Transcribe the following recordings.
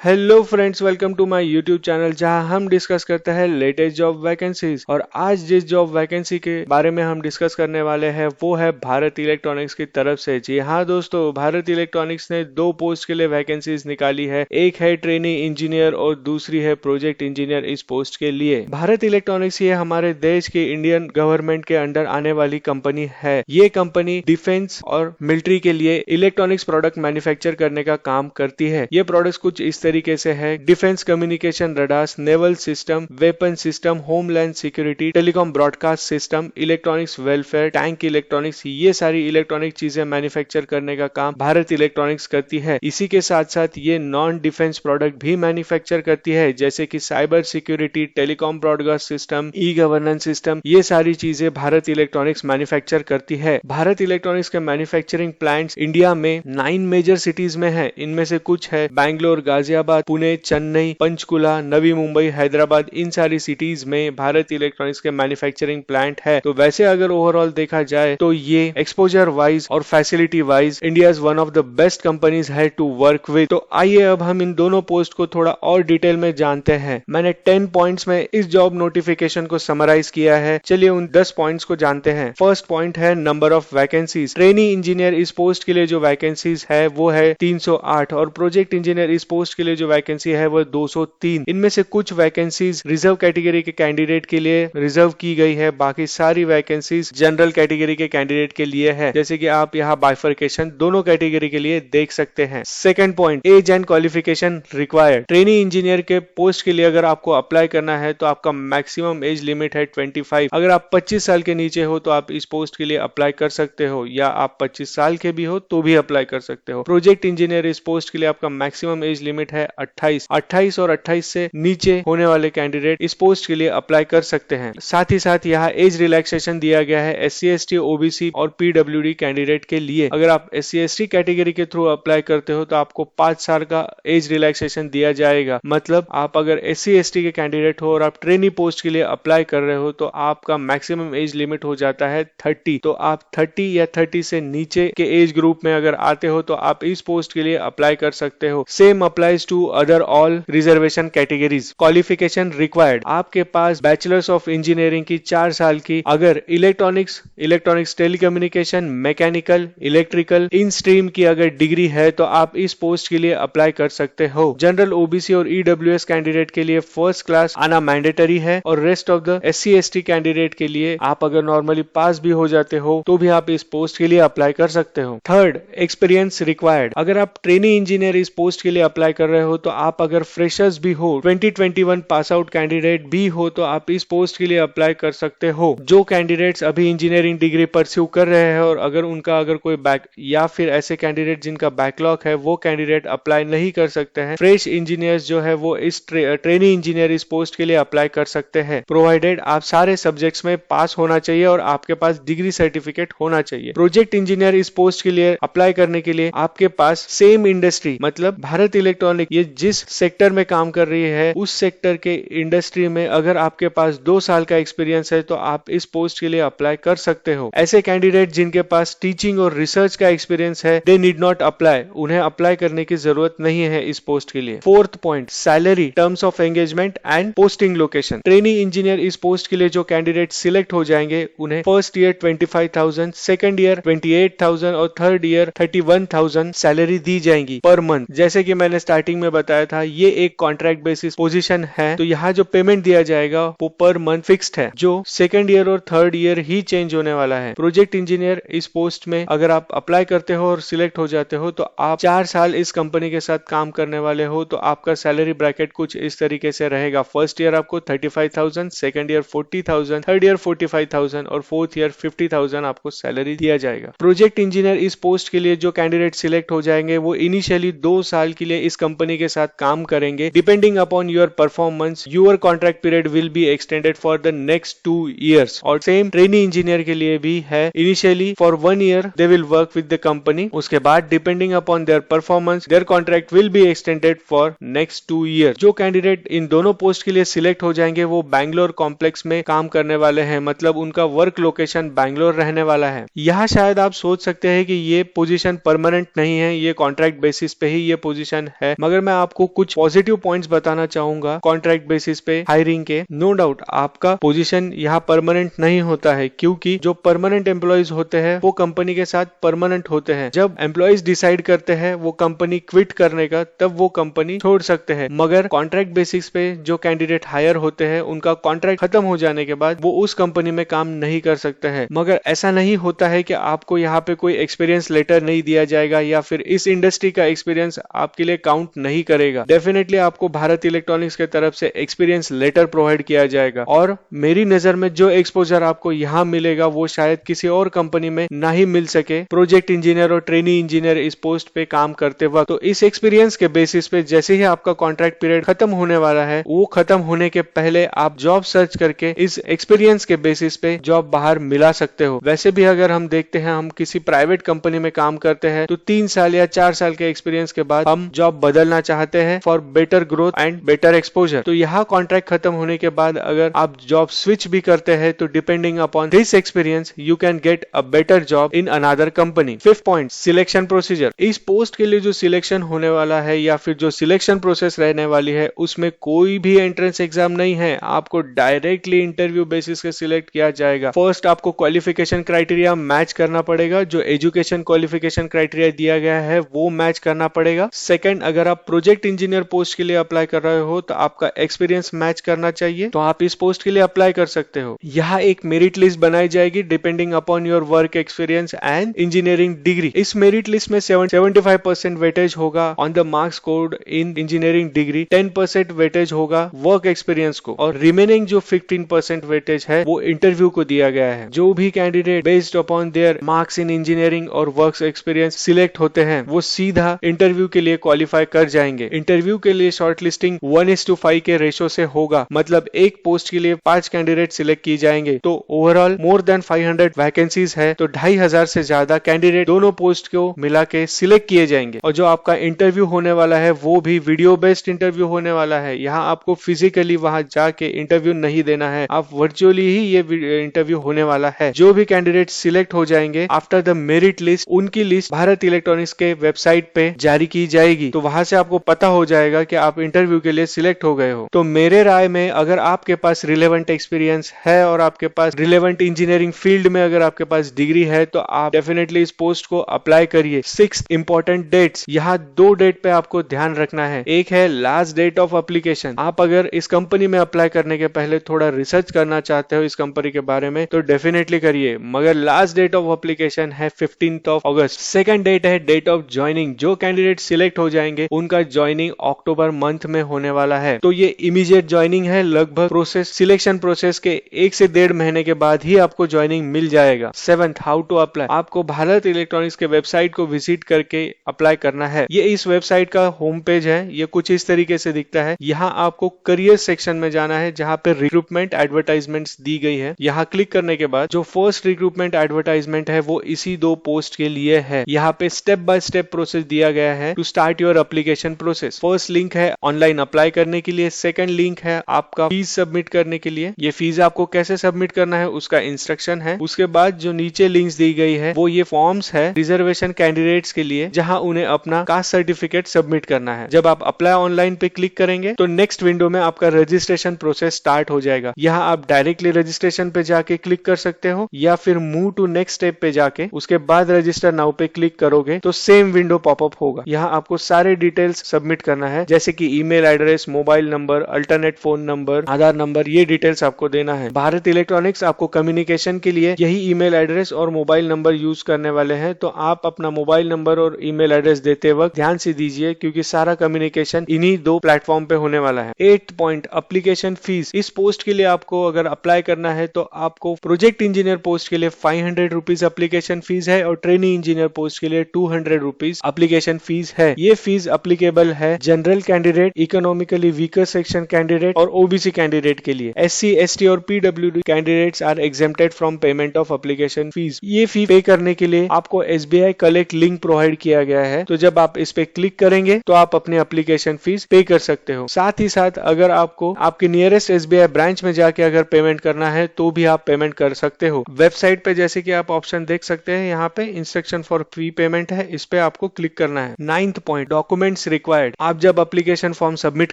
Hello friends, welcome to my YouTube channel जहां हम discuss करते हैं लेटेस्ट जॉब वैकेंसीज। और आज जिस जॉब वैकेंसी के बारे में हम डिस्कस करने वाले हैं वो है भारत इलेक्ट्रॉनिक्स की तरफ से। जी हाँ दोस्तों, भारत इलेक्ट्रॉनिक्स ने दो पोस्ट के लिए वैकेंसीज निकाली है। एक है ट्रेनी इंजीनियर और दूसरी है प्रोजेक्ट इंजीनियर इस पोस्ट के लिए। भारत इलेक्ट्रॉनिक्स ये हमारे देश की इंडियन गवर्नमेंट के अंडर आने वाली कंपनी है। ये कंपनी डिफेंस और मिलिट्री के लिए इलेक्ट्रॉनिक्स प्रोडक्ट मैन्युफैक्चर करने का काम करती है। ये प्रोडक्ट्स कुछ इस तरीके से है: defence communication radars, naval system, weapon system, homeland security, telecom broadcast system, electronics welfare, tank electronics. ये सारी इलेक्ट्रॉनिक चीजें मैन्युफैक्चर करने का काम भारत इलेक्ट्रॉनिक्स करती है। इसी के साथ साथ ये नॉन डिफेंस प्रोडक्ट भी मैन्युफैक्चर करती है, जैसे कि cyber security, telecom broadcast system, e governance system. ये सारी चीजें भारत इलेक्ट्रॉनिक्स मैन्युफैक्चर करती है। भारत इलेक्ट्रॉनिक्स के मैन्युफैक्चरिंग प्लांट्स इंडिया में 9 मेजर सिटीज में है। इनमें से कुछ है बैंगलोर, गाजियाबाद, पुणे, चेन्नई, पंचकुला, नवी मुंबई, हैदराबाद। इन सारी सिटीज में भारत इलेक्ट्रॉनिक्स के मैन्युफैक्चरिंग प्लांट है। तो वैसे अगर ओवरऑल देखा जाए तो ये एक्सपोजर वाइज और facility wise India one of the best companies है टू वर्क विद। तो आइए अब हम इन दोनों पोस्ट को थोड़ा और डिटेल में जानते हैं। मैंने 10 पॉइंट्स में इस जॉब नोटिफिकेशन को समराइज किया है। चलिए उन 10 पॉइंट्स को जानते हैं। फर्स्ट पॉइंट है number of vacancies. Trainee engineer इस पोस्ट के लिए जो वैकेंसीज है वो है 308 और प्रोजेक्ट इंजीनियर इस पोस्ट के लिए जो वैकेंसी है वो 203। इनमें से कुछ वैकेंसीज रिजर्व कैटेगरी के कैंडिडेट के लिए रिजर्व की गई है, बाकी सारी वैकेंसीज जनरल कैटेगरी के कैंडिडेट के लिए है। जैसे कि आप यहाँ बाइफर्केशन दोनों कैटेगरी के लिए देख सकते हैं। Second point, age and qualification required. Trainee engineer के पोस्ट के लिए अगर आपको अप्लाई करना है तो आपका मैक्सिमम एज लिमिट है 25। अगर आप 25 साल के नीचे हो तो आप इस पोस्ट के लिए अप्लाई कर सकते हो, या आप 25 साल के भी हो तो भी अप्लाई कर सकते हो। प्रोजेक्ट इंजीनियर इस पोस्ट के लिए आपका मैक्सिमम एज लिमिट है 28 और 28 से नीचे होने वाले कैंडिडेट इस पोस्ट के लिए अप्लाई कर सकते हैं। साथ ही साथ यहाँ एज रिलैक्सेशन दिया गया है SC ST OBC और PWD कैंडिडेट के लिए। अगर आप SC ST कैटेगरी के थ्रू अप्लाई करते हो तो आपको 5 साल का एज रिलैक्सेशन दिया जाएगा। मतलब आप अगर SC ST के कैंडिडेट हो और आप ट्रेनी पोस्ट के लिए अप्लाई कर रहे हो तो आपका मैक्सिमम एज लिमिट हो जाता है 30। तो आप 30 या 30 से नीचे के एज ग्रुप में अगर आते हो तो आप इस पोस्ट के लिए अप्लाई कर सकते हो। Same applies to other all reservation categories. Qualification required, आपके पास बैचलर्स ऑफ इंजीनियरिंग की 4 साल की अगर इलेक्ट्रॉनिक्स टेलीकम्युनिकेशन, मैकेनिकल, इलेक्ट्रिकल इन स्ट्रीम की अगर डिग्री है तो आप इस पोस्ट के लिए अप्लाई कर सकते हो। जनरल OBC और EWS कैंडिडेट के लिए फर्स्ट क्लास आना मैंडेटरी है और rest of the SC ST candidate के लिए आप अगर नॉर्मली पास भी हो जाते हो तो भी आप इस पोस्ट के लिए अप्लाई कर सकते हो। Third, experience required. अगर आप ट्रेनी इंजीनियर इस पोस्ट के लिए अप्लाई कर रहे हो तो आप अगर फ्रेशर्स भी हो, 2021 पास आउट कैंडिडेट भी हो तो आप इस पोस्ट के लिए अप्लाई कर सकते हो। जो कैंडिडेट्स अभी इंजीनियरिंग डिग्री परस्यू कर रहे हैं और अगर उनका कोई बैक या फिर ऐसे कैंडिडेट जिनका बैकलॉग है वो कैंडिडेट अप्लाई नहीं कर सकते हैं। फ्रेश इंजीनियर्स जो है वो इस ट्रेनी इंजीनियर इस पोस्ट के लिए अप्लाई कर सकते हैं, प्रोवाइडेड आप सारे सब्जेक्ट्स में पास होना चाहिए और आपके पास डिग्री सर्टिफिकेट होना चाहिए। प्रोजेक्ट इंजीनियर इस पोस्ट के लिए अप्लाई करने के लिए आपके पास सेम इंडस्ट्री, मतलब भारत इलेक्ट्रॉनिक ये जिस सेक्टर में काम कर रही है उस सेक्टर के इंडस्ट्री में अगर आपके पास 2 साल का एक्सपीरियंस है तो आप इस पोस्ट के लिए अप्लाई कर सकते हो। ऐसे कैंडिडेट जिनके पास टीचिंग और रिसर्च का एक्सपीरियंस है दे नीड नॉट अप्लाई, उन्हें अप्लाई करने की जरूरत नहीं है इस पोस्ट के लिए। Fourth point, salary, terms of engagement and posting location. Trainee engineer इस पोस्ट के लिए जो कैंडिडेट सिलेक्ट हो जाएंगे उन्हें फर्स्ट ईयर 25,000, सेकंड ईयर 28,000 और थर्ड ईयर 31,000 सैलरी दी जाएंगी पर मंथ। जैसे कि मैंने स्टार्टिंग में बताया था ये एक कॉन्ट्रैक्ट बेसिस पोजीशन है, तो यहाँ जो पेमेंट दिया जाएगा वो पर मंथ फिक्स्ड है, जो सेकंड ईयर और थर्ड ईयर ही चेंज होने वाला है। प्रोजेक्ट इंजीनियर इस पोस्ट में अगर आप अप्लाई करते हो और सिलेक्ट हो जाते हो तो आप 4 साल इस कंपनी के साथ काम करने वाले हो, तो आपका सैलरी ब्रैकेट कुछ इस तरीके से रहेगा। फर्स्ट ईयर आपको 35,000, सेकंड ईयर 40,000, थर्ड ईयर 45,000 और फोर्थ ईयर 50,000 आपको सैलरी दिया जाएगा। प्रोजेक्ट इंजीनियर इस पोस्ट के लिए जो कैंडिडेट सिलेक्ट हो जाएंगे वो इनिशियली 2 साल के लिए इस कंपनी के साथ काम करेंगे। Depending upon your performance your contract period will be extended for the next 2 years। और सेम ट्रेनी इंजीनियर के लिए भी है, initially for 1 year they will work with the company, उसके बाद depending upon their performance their contract will be extended for next 2 years। जो candidate इन दोनों पोस्ट के लिए सिलेक्ट हो जाएंगे वो बैंगलोर कॉम्प्लेक्स में काम करने वाले हैं, मतलब उनका वर्क लोकेशन बैंगलोर रहने वाला है। यहाँ शायद आप सोच सकते हैं कि ये पोजीशन परमानेंट नहीं है, ये कॉन्ट्रैक्ट बेसिस पे ही ये पोजीशन है, मगर अगर मैं आपको कुछ पॉजिटिव पॉइंट्स बताना चाहूंगा कॉन्ट्रैक्ट बेसिस पे हायरिंग के, नो डाउट आपका पोजीशन यहाँ परमानेंट नहीं होता है, क्योंकि जो परमानेंट एम्प्लॉयज होते हैं वो कंपनी के साथ परमानेंट होते हैं। जब एम्प्लॉयज डिसाइड करते हैं वो कंपनी क्विट करने का, तब वो कंपनी छोड़ सकते हैं। मगर कॉन्ट्रैक्ट बेसिस पे जो कैंडिडेट हायर होते हैं उनका कॉन्ट्रैक्ट खत्म हो जाने के बाद वो उस कंपनी में काम नहीं कर सकते हैं। मगर ऐसा नहीं होता है कि आपको यहाँ पे कोई एक्सपीरियंस लेटर नहीं दिया जाएगा या फिर इस इंडस्ट्री का एक्सपीरियंस आपके लिए काउंट नहीं करेगा। डेफिनेटली आपको भारत इलेक्ट्रॉनिक्स के तरफ से एक्सपीरियंस लेटर प्रोवाइड किया जाएगा, और मेरी नजर में जो एक्सपोजर आपको यहाँ मिलेगा वो शायद किसी और कंपनी में ना ही मिल सके प्रोजेक्ट इंजीनियर और ट्रेनी इंजीनियर इस पोस्ट पे काम करते वक्त। तो इस एक्सपीरियंस के बेसिस पे जैसे ही आपका कॉन्ट्रैक्ट पीरियड खत्म होने वाला है, वो खत्म होने के पहले आप जॉब सर्च करके इस एक्सपीरियंस के बेसिस पे जॉब बाहर मिला सकते हो। वैसे भी अगर हम देखते हैं, हम किसी प्राइवेट कंपनी में काम करते हैं तो 3 साल या 4 साल के एक्सपीरियंस के बाद हम जॉब बदलना चाहते हैं for better growth and better exposure. तो यहाँ कॉन्ट्रैक्ट खत्म होने के बाद अगर आप जॉब स्विच भी करते हैं तो depending upon this experience you can get a better job in another company. 5th point, selection procedure. इस पोस्ट के लिए जो सिलेक्शन होने वाला है या फिर जो सिलेक्शन प्रोसेस रहने वाली है उसमें कोई भी एंट्रेंस एग्जाम नहीं है, आपको डायरेक्टली इंटरव्यू बेसिस पे सिलेक्ट किया जाएगा। फर्स्ट आपको क्वालिफिकेशन क्राइटेरिया मैच करना पड़ेगा, जो एजुकेशन क्वालिफिकेशन क्राइटेरिया दिया गया है वो मैच करना पड़ेगा। सेकंड, अगर आप प्रोजेक्ट इंजीनियर पोस्ट के लिए अप्लाई कर रहे हो तो आपका एक्सपीरियंस मैच करना चाहिए, तो आप इस पोस्ट के लिए अप्लाई कर सकते हो। यहाँ एक मेरिट लिस्ट बनाई जाएगी depending upon your work experience and engineering degree. इस मेरिट लिस्ट में 75% वेटेज होगा on the marks code in engineering degree, 10% weightage होगा वर्क एक्सपीरियंस को, और रिमेनिंग जो 15% वेटेज है वो इंटरव्यू को दिया गया है। जो भी candidate based upon their marks in engineering और वर्क एक्सपीरियंस सिलेक्ट होते हैं वो सीधा इंटरव्यू के लिए क्वालिफाई कर जाएंगे। इंटरव्यू के लिए शॉर्टलिस्टिंग 1:5 के रेशो से होगा, मतलब एक पोस्ट के लिए 5 कैंडिडेट सिलेक्ट किए जाएंगे। तो ओवरऑल मोर देन 500 वैकेंसीज है, तो 2500 से ज्यादा कैंडिडेट दोनों पोस्ट को मिला के सिलेक्ट किए जाएंगे। और जो आपका इंटरव्यू होने वाला है वो भी वीडियो बेस्ड इंटरव्यू होने वाला है। यहाँ आपको फिजिकली वहां जाके इंटरव्यू नहीं देना है, आप वर्चुअली ही ये इंटरव्यू होने वाला है। जो भी कैंडिडेट सिलेक्ट हो जाएंगे आफ्टर द मेरिट लिस्ट, उनकी लिस्ट भारत इलेक्ट्रॉनिक्स के वेबसाइट पे जारी की जाएगी, तो वहां से आपको पता हो जाएगा कि आप इंटरव्यू के लिए सिलेक्ट हो गए हो। तो मेरे राय में अगर आपके पास रिलेवेंट एक्सपीरियंस है और आपके पास रिलेवेंट इंजीनियरिंग फील्ड में अगर आपके पास डिग्री है तो आप डेफिनेटली इस पोस्ट को अप्लाई करिए। 6 इंपॉर्टेंट डेट्स, यहाँ 2 डेट पे आपको ध्यान रखना है। एक है लास्ट डेट ऑफ एप्लीकेशन। आप अगर इस कंपनी में अप्लाई करने के पहले थोड़ा रिसर्च करना चाहते हो इस कंपनी के बारे में तो डेफिनेटली करिए, मगर लास्ट डेट ऑफ एप्लीकेशन है 15 अगस्त। सेकंड डेट है डेट ऑफ ज्वाइनिंग। जो कैंडिडेट सिलेक्ट हो जाएंगे उनका ज्वाइनिंग अक्टूबर मंथ में होने वाला है, तो ये इमीडिएट ज्वाइनिंग है। लगभग प्रोसेस सिलेक्शन प्रोसेस के 1 से 1.5 महीने के बाद ही आपको ज्वाइनिंग मिल जाएगा। 7th, how to apply. आपको भारत इलेक्ट्रॉनिक्स के वेबसाइट को विजिट करके अप्लाई करना है। ये इस वेबसाइट का होम पेज है, ये कुछ इस तरीके से दिखता है। यहाँ आपको करियर सेक्शन में जाना है जहाँ पे रिक्रूटमेंट एडवर्टाइजमेंट्स दी गई है। यहाँ क्लिक करने के बाद जो फर्स्ट रिक्रूटमेंट एडवर्टाइजमेंट है वो इसी 2 पोस्ट के लिए है। यहाँ पे स्टेप बाय स्टेप प्रोसेस दिया गया है to start your application process. First link है ऑनलाइन अप्लाई करने के लिए, सेकंड लिंक है आपका फीस सबमिट करने के लिए। ये फीस आपको कैसे सबमिट करना है उसका इंस्ट्रक्शन है। उसके बाद जो नीचे लिंक्स दी गई है वो ये फॉर्म्स है रिजर्वेशन कैंडिडेट्स के लिए, जहां उन्हें अपना कास्ट सर्टिफिकेट सबमिट करना है। जब आप अप्लाई ऑनलाइन पे क्लिक करेंगे तो नेक्स्ट विंडो में आपका रजिस्ट्रेशन प्रोसेस स्टार्ट हो जाएगा। यहाँ आप डायरेक्टली रजिस्ट्रेशन पे जाके क्लिक कर सकते हो या फिर मूव टू नेक्स्ट स्टेप पे जाके उसके बाद रजिस्टर नाउ पे क्लिक करोगे तो सेम विंडो पॉपअप होगा। यहाँ आपको सारे डिटेल्स सबमिट करना है, जैसे कि email address, mobile number, alternate phone number, Aadhaar number, ये डिटेल्स आपको देना है। भारत इलेक्ट्रॉनिक्स आपको कम्युनिकेशन के लिए यही ईमेल एड्रेस और मोबाइल नंबर यूज करने वाले हैं, तो आप अपना मोबाइल नंबर और ईमेल एड्रेस देते वक्त ध्यान से दीजिए क्योंकि सारा कम्युनिकेशन इन्हीं 2 प्लेटफॉर्म पे होने वाला है। 8th point, application fees. इस पोस्ट के लिए आपको अगर अप्लाई करना है तो आपको प्रोजेक्ट इंजीनियर पोस्ट के लिए 500 रुपीज एप्लीकेशन फीस है और ट्रेनी इंजीनियर पोस्ट के लिए 200 रुपीज एप्लीकेशन फीस है। ये फीस अप्लीकेबल है general candidate, economically weaker section candidate और ओबीसी कैंडिडेट के लिए। SC, ST और PWD candidates are exempted from payment of application fees. ये फी पे करने के लिए आपको SBI कलेक्ट लिंक प्रोवाइड किया गया है, तो जब आप इस पे क्लिक करेंगे तो आप अपनी एप्लीकेशन फीस पे कर सकते हो। साथ ही साथ अगर आपको आपके नियरेस्ट SBI ब्रांच में जाके अगर पेमेंट करना है तो भी आप पेमेंट कर सकते हो। वेबसाइट पे जैसे कि आप ऑप्शन देख सकते हैं, यहाँ पे इंस्ट्रक्शन फॉर फी पेमेंट है, इस पे आपको क्लिक करना है। 9th point, document documents required. आप जब एप्लीकेशन फॉर्म सबमिट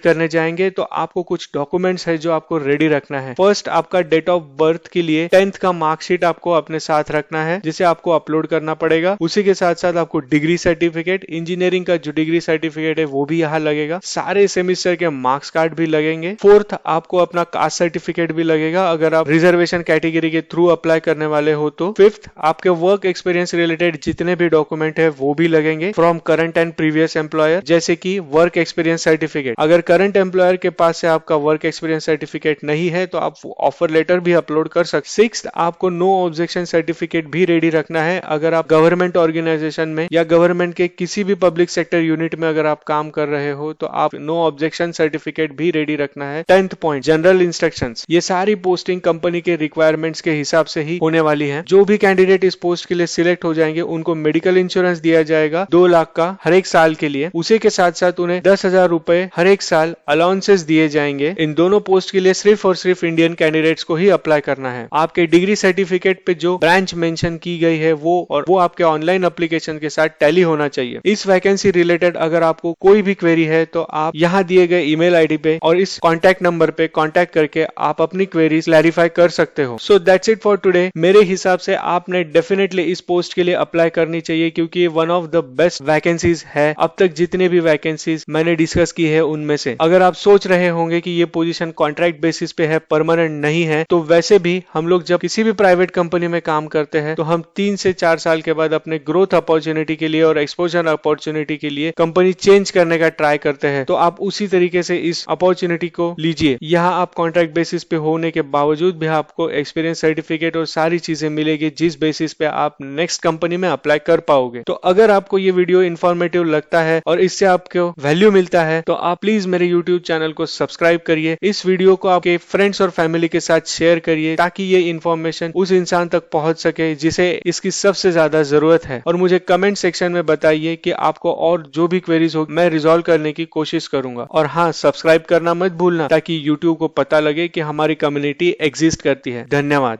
करने जाएंगे तो आपको कुछ डॉक्यूमेंट्स है जो आपको रेडी रखना है। फर्स्ट, आपका डेट ऑफ बर्थ के लिए 10th का मार्कशीट आपको अपने साथ रखना है, जिसे आपको अपलोड करना पड़ेगा। उसी के साथ साथ आपको डिग्री सर्टिफिकेट, इंजीनियरिंग का जो डिग्री सर्टिफिकेट है वो भी यहाँ लगेगा। सारे सेमिस्टर के मार्क्स कार्ड भी लगेंगे। फोर्थ, आपको अपना कास्ट सर्टिफिकेट भी लगेगा अगर आप रिजर्वेशन कैटेगरी के थ्रू अप्लाई करने वाले हो तो। फिफ्थ, आपके वर्क एक्सपीरियंस रिलेटेड जितने भी डॉक्यूमेंट है वो भी लगेंगे from current and previous employer, जैसे कि वर्क एक्सपीरियंस सर्टिफिकेट। अगर करंट एम्प्लॉयर के पास से आपका वर्क एक्सपीरियंस सर्टिफिकेट नहीं है तो आप ऑफर लेटर भी अपलोड कर सकते। सिक्स्थ, आपको नो ऑब्जेक्शन सर्टिफिकेट भी रेडी रखना है अगर आप गवर्नमेंट ऑर्गेनाइजेशन में या गवर्नमेंट के किसी भी पब्लिक सेक्टर यूनिट में अगर आप काम कर रहे हो तो आप नो ऑब्जेक्शन सर्टिफिकेट भी रेडी रखना है। 10th point, general instructions. ये सारी पोस्टिंग कंपनी के रिक्वायरमेंट्स के हिसाब से ही होने वाली है। जो भी कैंडिडेट इस पोस्ट के लिए सिलेक्ट हो जाएंगे उनको मेडिकल इंश्योरेंस दिया जाएगा 2 लाख का हर एक साल के लिए। उसी के साथ साथ उन्हें 10,000 रुपए हर एक साल अलाउंसेस दिए जाएंगे। इन दोनों पोस्ट के लिए सिर्फ और सिर्फ इंडियन कैंडिडेट्स को ही अप्लाई करना है। आपके डिग्री सर्टिफिकेट पे जो ब्रांच मेंशन की गई है वो आपके ऑनलाइन एप्लीकेशन के साथ टैली होना चाहिए। इस वैकेंसी रिलेटेड अगर आपको कोई भी क्वेरी है तो आप यहाँ दिए गए ईमेल आईडी पे और इस कॉन्टैक्ट नंबर पे कॉन्टैक्ट करके आप अपनी क्वेरीज क्लैरिफाई कर सकते हो। So that's it for today. मेरे हिसाब से आपने डेफिनेटली इस पोस्ट के लिए अप्लाई करनी चाहिए क्योंकि ये one of the best vacancies है अब तक जितने भी वैकेंसीज मैंने डिस्कस की है उनमें से। अगर आप सोच रहे होंगे कि ये पोजीशन कॉन्ट्रैक्ट बेसिस पे है, परमानेंट नहीं है, तो वैसे भी हम लोग जब किसी भी प्राइवेट कंपनी में काम करते हैं तो हम 3 से 4 साल के बाद अपने ग्रोथ अपॉर्चुनिटी के लिए और एक्सपोजर अपॉर्चुनिटी के लिए कंपनी चेंज करने का ट्राई करते हैं। तो आप उसी तरीके से इस अपॉर्चुनिटी को लीजिए। यहाँ आप कॉन्ट्रैक्ट बेसिस पे होने के बावजूद भी आपको एक्सपीरियंस सर्टिफिकेट और सारी चीजें मिलेगी जिस बेसिस पे आप नेक्स्ट कंपनी में अप्लाई कर पाओगे। तो अगर आपको ये वीडियो इंफॉर्मेटिव लगता है और इससे आपको वैल्यू मिलता है तो आप प्लीज मेरे यूट्यूब चैनल को सब्सक्राइब करिए। इस वीडियो को आपके फ्रेंड्स और फैमिली के साथ शेयर करिए ताकि ये इन्फॉर्मेशन उस इंसान तक पहुंच सके जिसे इसकी सबसे ज्यादा जरूरत है। और मुझे कमेंट सेक्शन में बताइए कि आपको और जो भी क्वेरीज हो मैं रिजॉल्व करने की कोशिश करूंगा। और हाँ, सब्सक्राइब करना मत भूलना ताकि यूट्यूब को पता लगे कि हमारी कम्युनिटी एग्जिस्ट करती है। धन्यवाद।